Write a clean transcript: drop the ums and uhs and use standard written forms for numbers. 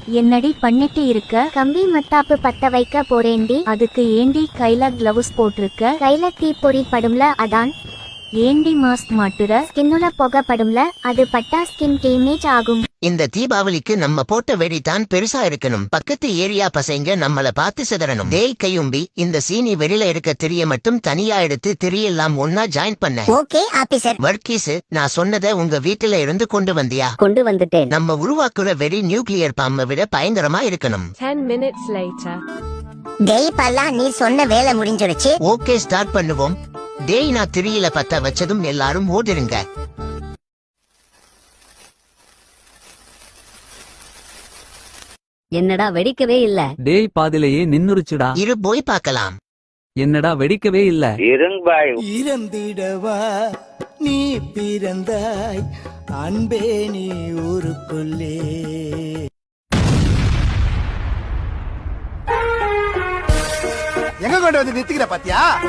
என்னடி பண்ணிட்டு இருக்க? கம்பி மத்தாப்பு பத்த வைக்க போறேன்டி. அதுக்கு ஏண்டி கையில கிளவுஸ் போட்டிருக்க? கையில தீப்பொறி படும்ல, அதான். ஏண்டி மாஸ்க் மாட்டுற? ஸ்கின்னுல புகை படும்ல, அது பட்டா ஸ்கின் டேமேஜ் ஆகும். இந்த தீபாவளிக்கு நம்ம போட்ட வெடிதான் பெருசா இருக்கணும். பக்கத்து ஏரியா பசங்க நம்மள பார்த்து சிதறணும். டேய் கையும்பி, இந்த சீனி வெளியில இருக்க திரிய மட்டும் தனியா எடுத்து திரியெல்லாம் ஒன்னா ஜாயின் பண்ண. Okay officer. வர்க்கீஸ், நான் சொன்னதை உங்க வீட்டுல இருந்து கொண்டு வந்தியா? கொண்டு வந்துட்டேன். நம்ம உருவாக்குற வெடி நியூக்ளியர் பாம்பை விட பயங்கரமா இருக்கணும். 10 minutes later. டேய் பல்லா, நீ சொன்ன வேலை முடிஞ்சிருச்சு. ஓகே, ஸ்டார்ட் பண்ணுவோம். டேய், நான் திரியில பத்த வச்சதும் எல்லாரும் ஓடிருங்க. என்னடா வெடிக்கவே இல்ல? டேய், பாதிலேயே நின்னுருச்சுடா. இரு போய் பார்க்கலாம். என்னடா வெடிக்கவே இல்ல? இறந்திடவா நீ பிறந்தாய் அன்பே நீ ஊருக்குள்ளே. எங்க கொண்டு வந்து நிறுத்திக்கிற பாத்தியா?